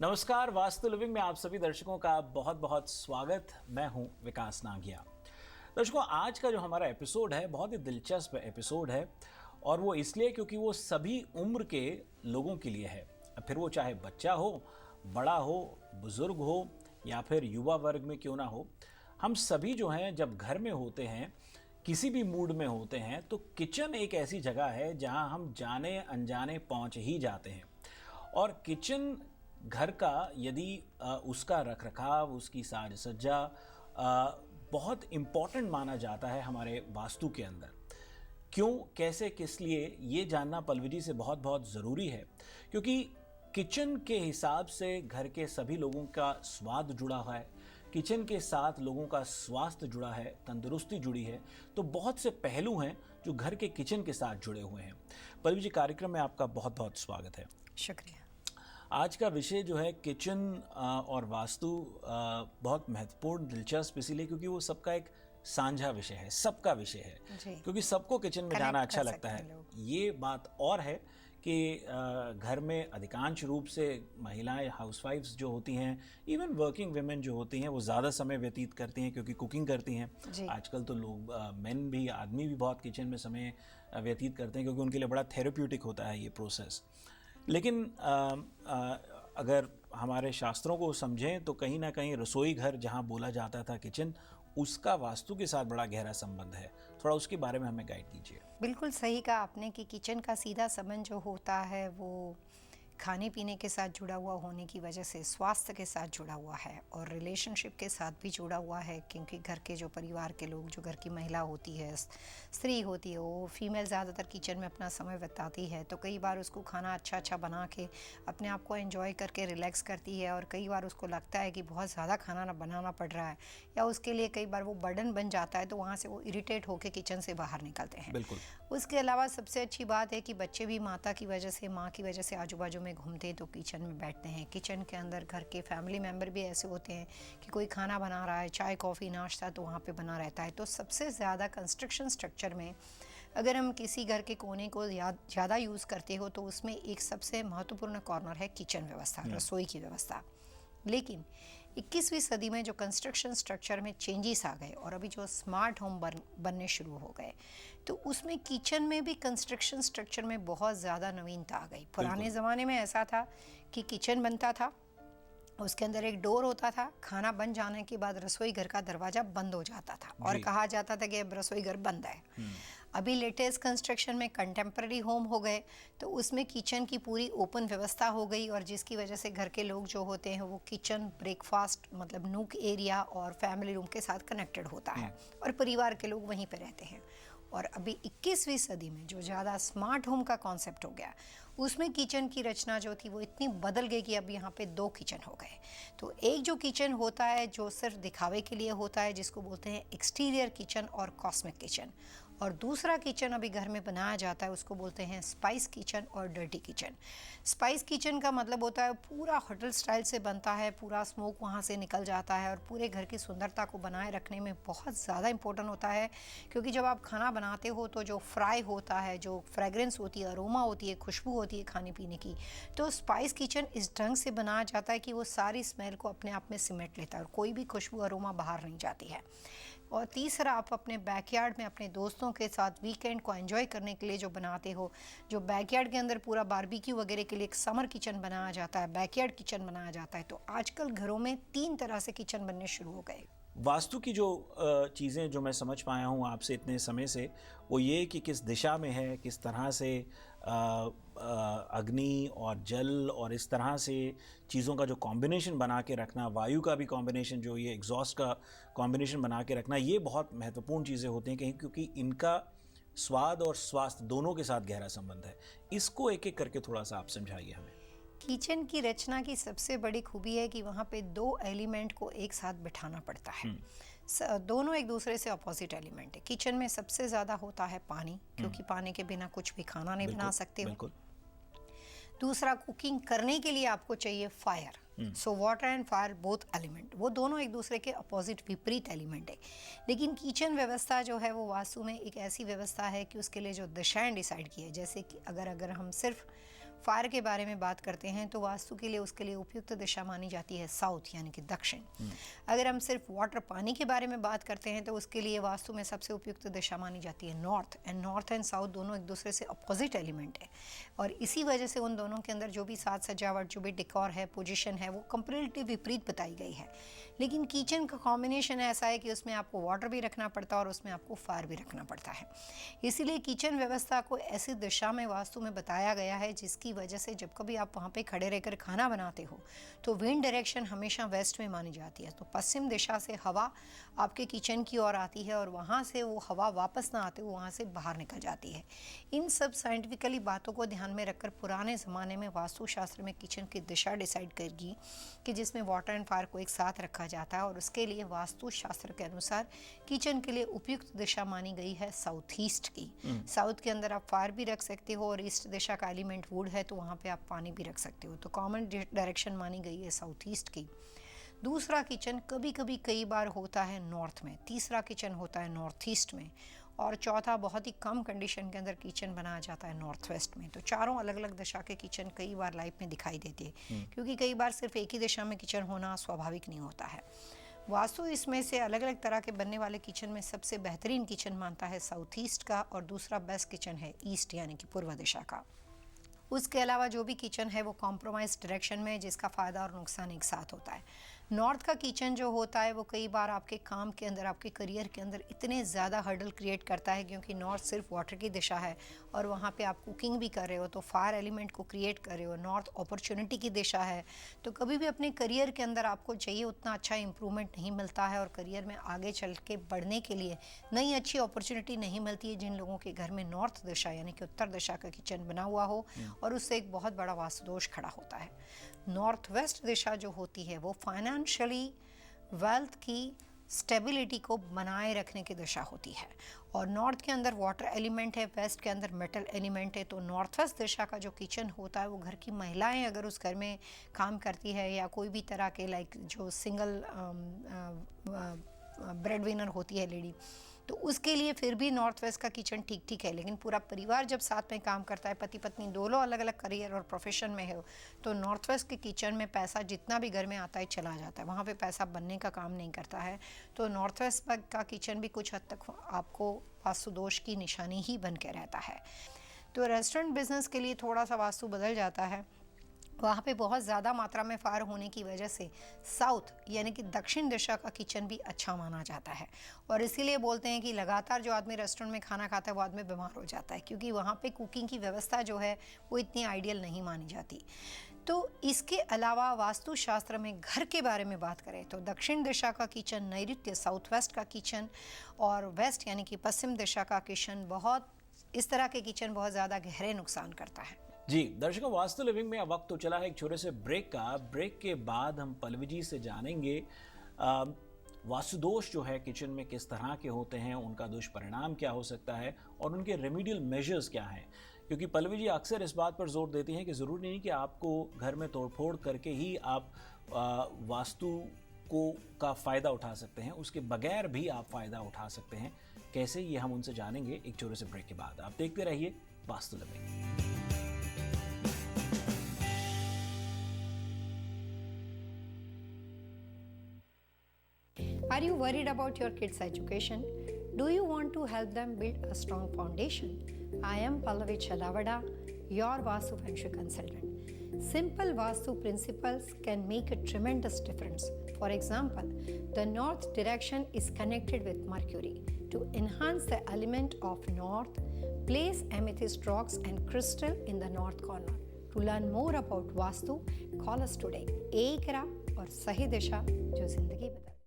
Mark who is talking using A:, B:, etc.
A: नमस्कार, वास्तु लिविंग में आप सभी दर्शकों का बहुत बहुत स्वागत। मैं हूं विकास नागिया। दर्शकों, आज का जो हमारा एपिसोड है बहुत ही दिलचस्प एपिसोड है और वो इसलिए क्योंकि वो सभी उम्र के लोगों के लिए है। फिर वो चाहे बच्चा हो, बड़ा हो, बुजुर्ग हो या फिर युवा वर्ग में क्यों ना हो, हम सभी जो हैं जब घर में होते हैं, किसी भी मूड में होते हैं, तो किचन एक ऐसी जगह है जहां हम जाने अनजाने पहुंच ही जाते हैं। और किचन घर का यदि उसका रखरखाव, उसकी साज सज्जा बहुत इम्पॉर्टेंट माना जाता है हमारे वास्तु के अंदर। क्यों, कैसे, किस लिए, ये जानना पलविजी से बहुत बहुत ज़रूरी है, क्योंकि किचन के हिसाब से घर के सभी लोगों का स्वाद जुड़ा हुआ है, किचन के साथ लोगों का स्वास्थ्य जुड़ा है, तंदुरुस्ती जुड़ी है। तो बहुत से पहलू हैं जो घर के किचन के साथ जुड़े हुए हैं। पलविजी, कार्यक्रम में आपका बहुत बहुत स्वागत है।
B: शुक्रिया।
A: आज का विषय जो है किचन और वास्तु बहुत महत्वपूर्ण, दिलचस्प इसीलिए क्योंकि वो सबका एक साझा विषय है, सबका विषय है, क्योंकि सबको किचन में जाना अच्छा लगता है। ये बात और है कि घर में अधिकांश रूप से महिलाएं, हाउसवाइफ्स जो होती हैं, इवन वर्किंग वुमेन जो होती हैं, वो ज़्यादा समय व्यतीत करती हैं क्योंकि कुकिंग करती हैं। आजकल तो लोग मेन भी, आदमी भी बहुत किचन में समय व्यतीत करते हैं क्योंकि उनके लिए बड़ा थेरेप्यूटिक होता है ये प्रोसेस। लेकिन अगर हमारे शास्त्रों को समझें तो कहीं ना कहीं रसोई घर जहाँ बोला जाता था किचन, उसका वास्तु के साथ बड़ा गहरा संबंध है। थोड़ा उसके बारे में हमें गाइड कीजिए।
B: बिल्कुल सही कहा आपने कि किचन का सीधा संबंध जो होता है वो खाने पीने के साथ जुड़ा हुआ होने की वजह से स्वास्थ्य के साथ जुड़ा हुआ है और रिलेशनशिप के साथ भी जुड़ा हुआ है, क्योंकि घर के जो परिवार के लोग, जो घर की महिला होती है, स्त्री होती है, वो फीमेल ज़्यादातर किचन में अपना समय बिताती है। तो कई बार उसको खाना अच्छा अच्छा बना के अपने आप को एंजॉय करके रिलैक्स करती है, और कई बार उसको लगता है कि बहुत ज़्यादा खाना ना बनाना पड़ रहा है या उसके लिए कई बार वो बर्डन बन जाता है, तो वहाँ से वो इरिटेट होकर किचन से बाहर निकलते हैं।
A: बिल्कुल।
B: उसके अलावा सबसे अच्छी बात है कि बच्चे भी माता की वजह से, माँ की वजह से आजू बाजू में घूमते हैं तो किचन में बैठते हैं। किचन के अंदर घर के फैमिली मेम्बर भी ऐसे होते हैं कि कोई खाना बना रहा है, चाय कॉफ़ी नाश्ता तो वहाँ पे बना रहता है। तो सबसे ज़्यादा कंस्ट्रक्शन स्ट्रक्चर में अगर हम किसी घर के कोने को ज़्यादा यूज़ करते हो तो उसमें एक सबसे महत्वपूर्ण कॉर्नर है किचन व्यवस्था, रसोई की व्यवस्था। लेकिन 21वीं सदी में जो कंस्ट्रक्शन स्ट्रक्चर में चेंजेस आ गए और अभी जो स्मार्ट होम बनने शुरू हो गए, तो उसमें किचन में भी कंस्ट्रक्शन स्ट्रक्चर में बहुत ज़्यादा नवीनता आ गई। पुराने ज़माने में ऐसा था कि किचन बनता था, उसके अंदर एक डोर होता था, खाना बन जाने के बाद रसोई घर का दरवाज़ा बंद हो जाता था और कहा जाता था कि अब रसोई घर बंद है। अभी लेटेस्ट कंस्ट्रक्शन में कंटेम्प्रेरी होम हो गए, तो उसमें किचन की पूरी ओपन व्यवस्था हो गई और जिसकी वजह से घर के लोग जो होते हैं वो किचन, ब्रेकफास्ट मतलब नूक एरिया और फैमिली रूम के साथ कनेक्टेड होता है और परिवार के लोग वहीं पे रहते हैं। और अभी 21वीं सदी में जो ज़्यादा स्मार्ट होम का कॉन्सेप्ट हो गया, उसमें किचन की रचना जो थी वो इतनी बदल गई कि अब यहाँ पे 2 किचन हो गए। तो एक जो किचन होता है जो सिर्फ दिखावे के लिए होता है, जिसको बोलते हैं एक्सटीरियर किचन और कॉस्मिक किचन, और दूसरा किचन अभी घर में बनाया जाता है उसको बोलते हैं स्पाइस किचन और डर्टी किचन। स्पाइस किचन का मतलब होता है पूरा होटल स्टाइल से बनता है, पूरा स्मोक वहाँ से निकल जाता है और पूरे घर की सुंदरता को बनाए रखने में बहुत ज़्यादा इंपॉर्टेंट होता है, क्योंकि जब आप खाना बनाते हो तो जो फ्राई होता है, जो फ्रेगरेंस होती है, अरोमा होती है, खुशबू होती है खाने पीने की, तो स्पाइस किचन इस ढंग से बनाया जाता है कि वो सारी स्मेल को अपने आप में सिमट लेता है और कोई भी खुशबू अरोमा बाहर नहीं जाती है। और तीसरा, आप अपने बैकयार्ड में अपने दोस्तों के साथ वीकेंड को एंजॉय करने के लिए जो बनाते हो, जो बैकयार्ड के अंदर पूरा बारबेक्यू वगैरह के लिए एक समर किचन बनाया जाता है, बैकयार्ड किचन बनाया जाता है। तो आजकल घरों में 3 तरह से किचन बनने शुरू हो गए।
A: वास्तु की जो चीज़ें जो मैं समझ पाया हूँ आपसे इतने समय से, वो ये कि किस दिशा में है, किस तरह से अग्नि और जल और इस तरह से चीज़ों का जो कॉम्बिनेशन बना के रखना, वायु का भी कॉम्बिनेशन, जो ये एग्जॉस्ट का कॉम्बिनेशन बना के रखना, ये बहुत महत्वपूर्ण चीज़ें होती हैं कहीं, क्योंकि इनका स्वाद और स्वास्थ्य दोनों के साथ गहरा संबंध है। इसको एक एक करके थोड़ा सा आप समझाइए हमें।
B: किचन की रचना की सबसे बड़ी खूबी है कि वहाँ पे 2 एलिमेंट को एक साथ बिठाना पड़ता है। दोनों एक दूसरे से अपोजिट एलिमेंट है। किचन में सबसे ज़्यादा होता है पानी, क्योंकि पानी के बिना कुछ भी खाना नहीं बना सकते हो। दूसरा, कुकिंग करने के लिए आपको चाहिए fire. So water and fire both element, वो दोनों एक दूसरे के अपोजिट, विपरीत एलिमेंट है। लेकिन किचन व्यवस्था जो है वो वास्तु में एक ऐसी व्यवस्था है कि उसके लिए जो दिशाएं डिसाइड की है, जैसे कि अगर हम सिर्फ फायर के बारे में बात करते हैं तो वास्तु के लिए उसके लिए उपयुक्त दिशा मानी जाती है साउथ यानी कि दक्षिण। अगर हम सिर्फ वाटर पानी के बारे में बात करते हैं तो उसके लिए वास्तु में सबसे उपयुक्त दिशा मानी जाती है नॉर्थ। नॉर्थ एंड साउथ दोनों एक दूसरे से अपोजिट एलिमेंट है और इसी वजह से उन दोनों के अंदर जो भी साज सजावट, जो भी डेकोर है, पोजीशन है, वो कंप्लीटली विपरीत बताई गई है। लेकिन किचन का कॉम्बिनेशन ऐसा है कि उसमें आपको वाटर भी रखना पड़ता है और उसमें आपको फायर भी रखना पड़ता है। इसीलिए किचन व्यवस्था को ऐसी दिशा में वास्तु में बताया गया है जिसकी वजह से जब कभी आप वहाँ पे खड़े रहकर खाना बनाते हो तो विंड डायरेक्शन हमेशा वेस्ट में मानी जाती है। तो पश्चिम दिशा से हवा आपके किचन की ओर आती है और वहाँ से वो हवा वापस ना आते हुए वहाँ से बाहर निकल जाती है। इन सब साइंटिफिकली बातों को ध्यान में रखकर पुराने ज़माने में वास्तुशास्त्र में किचन की दिशा डिसाइड करेगी कि जिसमें वाटर एंड फायर को एक साथ रखा जाता है और उसके लिए वास्तुशास्त्र के अनुसार किचन के लिए उपयुक्त दिशा मानी गई है साउथ ईस्ट की। साउथ के अंदर आप फायर भी रख सकते हो और ईस्ट दिशा का एलिमेंट वुड है तो वहाँ पे आप पानी भी रख सकते हो। तो कॉमन डायरेक्शन मानी गई है साउथ ईस्ट की। दूसरा किचन कभी कभी कई बार होता है नॉर्थ में, तीसरा किचन होता है नॉर्थ ईस्ट में और चौथा बहुत ही कम कंडीशन के अंदर किचन बनाया जाता है नॉर्थ वेस्ट में। तो चारों अलग अलग दिशा के किचन कई बार लाइफ में दिखाई देते हैं क्योंकि कई बार सिर्फ एक ही दिशा में किचन होना स्वाभाविक नहीं होता है। वास्तु इसमें से अलग अलग तरह के बनने वाले किचन में सबसे बेहतरीन किचन मानता है साउथ ईस्ट का और दूसरा बेस्ट किचन है ईस्ट यानी कि पूर्व दिशा का। उसके अलावा जो भी किचन है वो कॉम्प्रोमाइज डायरेक्शन में जिसका फ़ायदा और नुकसान एक साथ होता है। नॉर्थ का किचन जो होता है वो कई बार आपके काम के अंदर, आपके करियर के अंदर इतने ज़्यादा हर्डल क्रिएट करता है क्योंकि नॉर्थ सिर्फ वाटर की दिशा है और वहाँ पे आप कुकिंग भी कर रहे हो तो फायर एलिमेंट को क्रिएट कर रहे हो। नॉर्थ अपॉर्चुनिटी की दिशा है तो कभी भी अपने करियर के अंदर आपको चाहिए उतना अच्छा इंप्रूवमेंट नहीं मिलता है और करियर में आगे चल के बढ़ने के लिए नई अच्छी अपॉर्चुनिटी नहीं मिलती है जिन लोगों के घर में नॉर्थ दिशा यानी कि उत्तर दिशा का किचन बना हुआ हो और उससे एक बहुत बड़ा वास्तु दोष खड़ा होता है। नॉर्थ वेस्ट दिशा जो होती है वो फाइनेंशियली वेल्थ की स्टेबिलिटी को बनाए रखने की दिशा होती है और नॉर्थ के अंदर वाटर एलिमेंट है, वेस्ट के अंदर मेटल एलिमेंट है। तो नॉर्थ वेस्ट दिशा का जो किचन होता है वो घर की महिलाएं अगर उस घर में काम करती है या कोई भी तरह के लाइक जो सिंगल ब्रेड विनर होती है लेडी तो उसके लिए फिर भी नॉर्थ वेस्ट का किचन ठीक ठीक है। लेकिन पूरा परिवार जब साथ में काम करता है, पति पत्नी दोनों अलग अलग करियर और प्रोफेशन में है तो नॉर्थ वेस्ट के किचन में पैसा जितना भी घर में आता है चला जाता है, वहाँ पे पैसा बनने का काम नहीं करता है। तो नॉर्थ वेस्ट का किचन भी कुछ हद तक आपको वास्तु दोष की निशानी ही बन के रहता है। तो रेस्टोरेंट बिजनेस के लिए थोड़ा सा वास्तु बदल जाता है। वहाँ पे बहुत ज़्यादा मात्रा में फायर होने की वजह से साउथ यानी कि दक्षिण दिशा का किचन भी अच्छा माना जाता है और इसीलिए बोलते हैं कि लगातार जो आदमी रेस्टोरेंट में खाना खाता है वो आदमी बीमार हो जाता है क्योंकि वहाँ पे कुकिंग की व्यवस्था जो है वो इतनी आइडियल नहीं मानी जाती। तो इसके अलावा वास्तुशास्त्र में घर के बारे में बात करें तो दक्षिण दिशा का किचन, नैऋत्य साउथ वेस्ट का किचन और वेस्ट यानी कि पश्चिम दिशा का किचन, बहुत इस तरह के किचन बहुत ज़्यादा गहरे नुकसान करता है।
A: जी दर्शकों, वास्तु लिविंग में अब वक्त तो चला है एक छोटे से ब्रेक का। ब्रेक के बाद हम पल्लवी जी से जानेंगे वास्तु दोष जो है किचन में किस तरह के होते हैं, उनका दुष्परिणाम क्या हो सकता है और उनके रेमेडियल मेजर्स क्या हैं। क्योंकि पल्लवी जी अक्सर इस बात पर जोर देती हैं कि ज़रूरी नहीं कि आपको घर में तोड़फोड़ करके ही आप वास्तु का फ़ायदा उठा सकते हैं, उसके बगैर भी आप फ़ायदा उठा सकते हैं। कैसे, ये हम उनसे जानेंगे एक छोटे से ब्रेक के बाद। आप देखते रहिए vastu living.
B: Are you worried about your kids' education? Do you want to help them build a strong foundation? I am Pallavi Chalavada, your Vastu Feng Shui consultant. Simple Vastu principles can make a tremendous difference. For example, the north direction is connected with Mercury. To enhance the element of north, place amethyst rocks and crystal in the north corner. To learn more about Vastu, call us today. एक राह और सही दिशा जो जिंदगी बदल